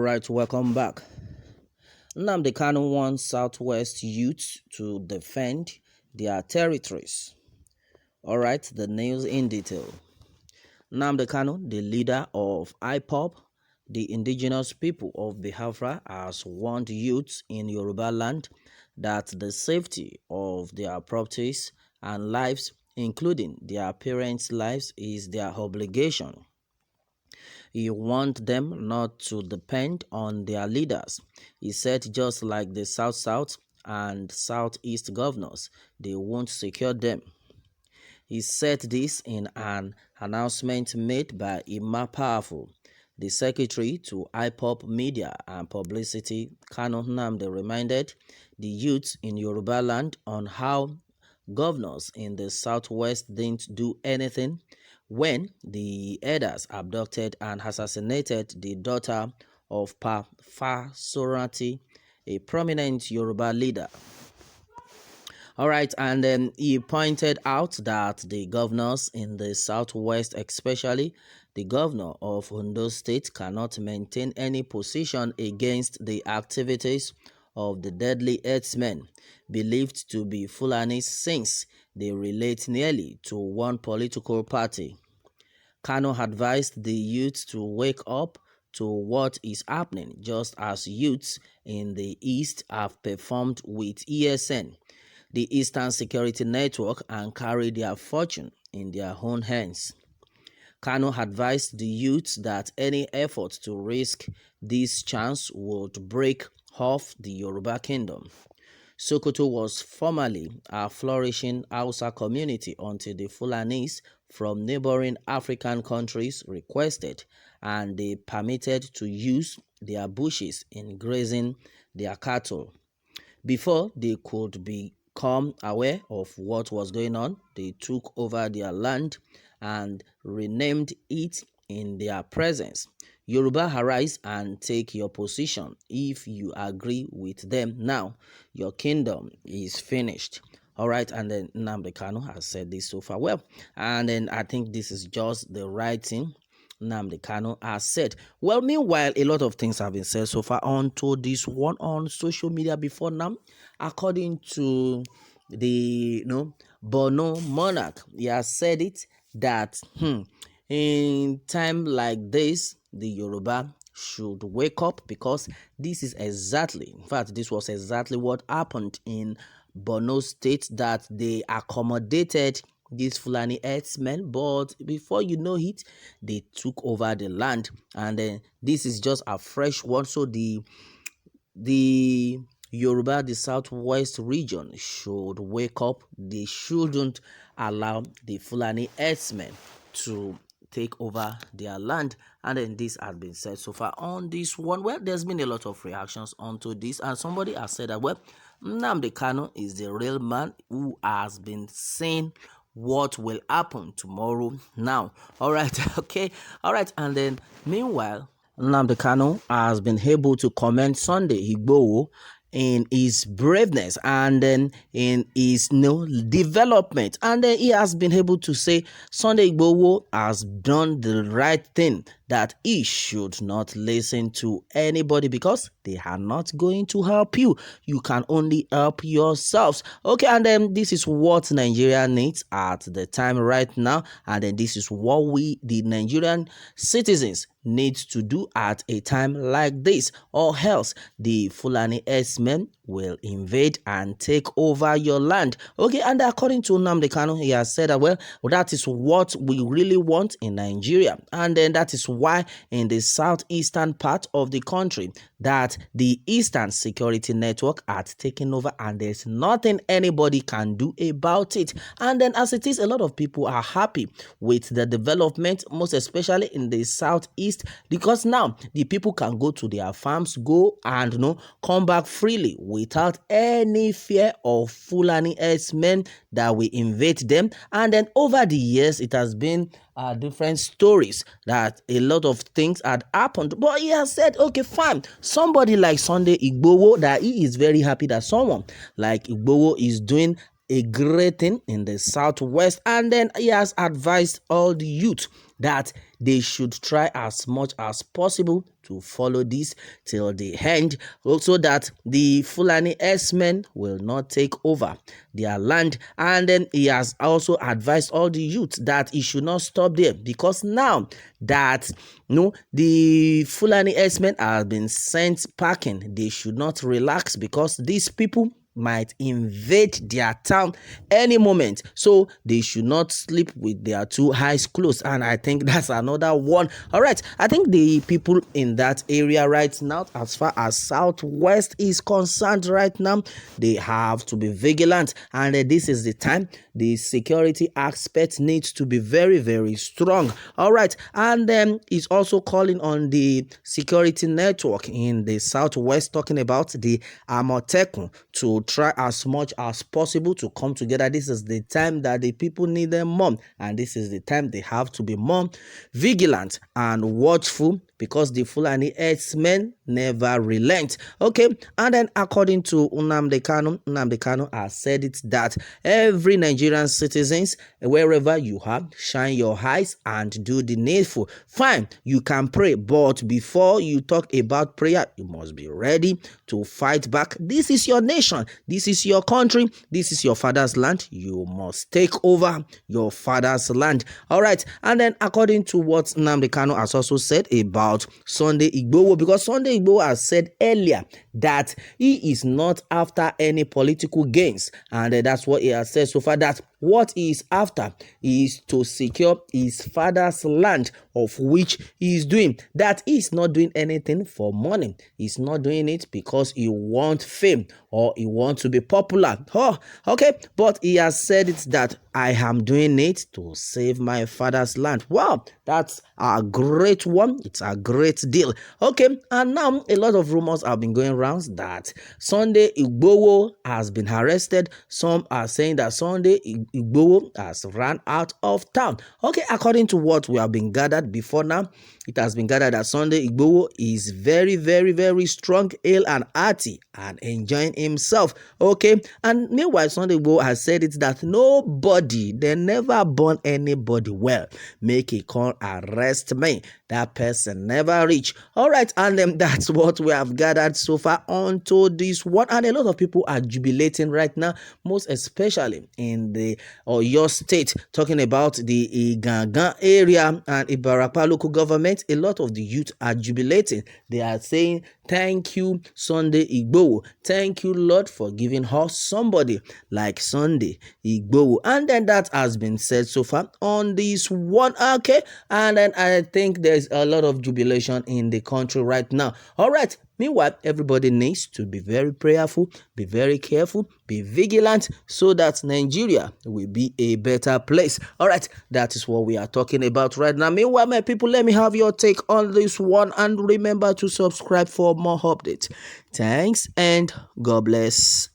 Alright, welcome back. Nnamdi Kanu wants Southwest youths to defend their territories. Alright, the news in detail. Nnamdi Kanu, the leader of IPOB, the indigenous people of Biafra, has warned youths in Yoruba land that the safety of their properties and lives, including their parents' lives, is their obligation. He warned them not to depend on their leaders. He said just like the South and Southeast governors, they won't secure them. He said this in an announcement made by Emma Powerful, the secretary to IPOP Media and Publicity. Kanu Nnamdi reminded the youth in Yoruba land on how governors in the Southwest didn't do anything when the elders abducted and assassinated the daughter of Pa Fasoranti, a prominent Yoruba leader. Alright, and then he pointed out that the governors in the Southwest, especially the governor of Ondo State, cannot maintain any position against the activities of the deadly herdsmen, believed to be Fulanis since they relate nearly to one political party. Kanu advised the youth to wake up to what is happening, just as youths in the East have performed with ESN, the Eastern Security Network, and carry their fortune in their own hands. Kanu advised the youths that any effort to risk this chance would break off the Yoruba kingdom. Sokoto was formerly a flourishing Hausa community until the Fulanis from neighboring African countries requested and they permitted to use their bushes in grazing their cattle. Before they could become aware of what was going on, they took over their land and renamed it in their presence. Yoruba, arise and take your position. If you agree with them now, your kingdom is finished. All right, and then Nnamdi Kanu has said this so far. Well, and then I think this is just the right thing Nnamdi Kanu has said. Well, meanwhile, a lot of things have been said so far onto this one on social media before now. According to the Bono monarch, he has said it that in time like this, the Yoruba should wake up, because this is exactly, in fact, this was exactly what happened in Borno State, that they accommodated these Fulani herdsmen, but before you know it, they took over the land, and then this is just a fresh one. So the Yoruba, the Southwest region, should wake up. They shouldn't allow the Fulani herdsmen to take over their land. And then this has been said so far on this one. Well, there's been a lot of reactions onto this, and somebody has said that, well, Nnamdi Kanu is the real man who has been saying what will happen tomorrow now. All right, okay, all right. And then meanwhile, Nnamdi Kanu has been able to commend Sunday Igboho in his braveness and then in his development, and then he has been able to say Sunday Igboho has done the right thing, that he should not listen to anybody because they are not going to help you. You can only help yourselves. Okay, and then this is what Nigeria needs at the time right now, and then this is what we, the Nigerian citizens, need to do at a time like this, or else the Fulani herdsmen will invade and take over your land. Okay, and according to Nnamdi Kanu, he has said that, well, that is what we really want in Nigeria, and then that is why in the southeastern part of the country that the Eastern Security Network had taken over, and there's nothing anybody can do about it. And then as it is, a lot of people are happy with the development, most especially in the southeast, because now the people can go to their farms, go and come back freely without any fear of Fulani herdsmen that will invade them. And then over the years, it has been different stories that a lot of things had happened, but he has said, okay, fine. Somebody like Sunday Igboho, that he is very happy that someone like Igboho is doing a great thing in the southwest. And then he has advised all the youth that they should try as much as possible to follow this till the end, also that the Fulani S-men will not take over their land. And then he has also advised all the youth that he should not stop there, because now that the Fulani S-men have been sent packing, they should not relax, because these people might invade their town any moment, so they should not sleep with their two eyes closed. And I think that's another one. All right, I think the people in that area right now, as far as southwest is concerned right now, they have to be vigilant, and this is the time the security aspect needs to be very, very strong. All right, and then it's also calling on the security network in the southwest, talking about the Amotekun, to try as much as possible to come together. This is the time that the people need them more, and this is the time they have to be more vigilant and watchful, because the Fulani herdsmen never relent. Okay, and then according to Nnamdi Kanu has said it that every Nigerian citizens, wherever you are, shine your eyes and do the needful. Fine, you can pray, but before you talk about prayer, you must be ready to fight back. This is your nation, this is your country, this is your father's land. You must take over your father's land. All right, and then according to what Nnamdi Kanu has also said about Sunday Igboho, because Sunday Igboho has said earlier that he is not after any political gains, and that's what he has said so far, that what he is after is to secure his father's land, of which he is doing. That he is not doing anything for money. He's not doing it because he wants fame or he wants to be popular. Oh, okay. But he has said it that I am doing it to save my father's land. Wow, that's a great one. It's a great deal. Okay, and now a lot of rumors have been going around that Sunday Igboho has been arrested. Some are saying that Sunday Igboho has run out of town. Okay, according to what we have been gathered before now, it has been gathered that Sunday Igboho is very, very, very strong, ill and hearty, and enjoying himself. Okay, and meanwhile, Sunday Igboho has said it that nobody, they never born anybody well, make a call, arrest me. That person never reach. All right, and that's what we have gathered so far onto this one. And a lot of people are jubilating right now, most especially in the Oyo state, talking about the Igangan area and Ibarapa local government. A lot of the youth are jubilating. They are saying, thank you, Sunday Igboho. Thank you, Lord, for giving us somebody like Sunday Igboho. And then that has been said so far on this one. Okay, and then I think there's a lot of jubilation in the country right now. All right. Meanwhile, everybody needs to be very prayerful, be very careful, be vigilant, so that Nigeria will be a better place. All right, that is what we are talking about right now. Meanwhile, my people, let me have your take on this one, and remember to subscribe for more updates. Thanks, and God bless.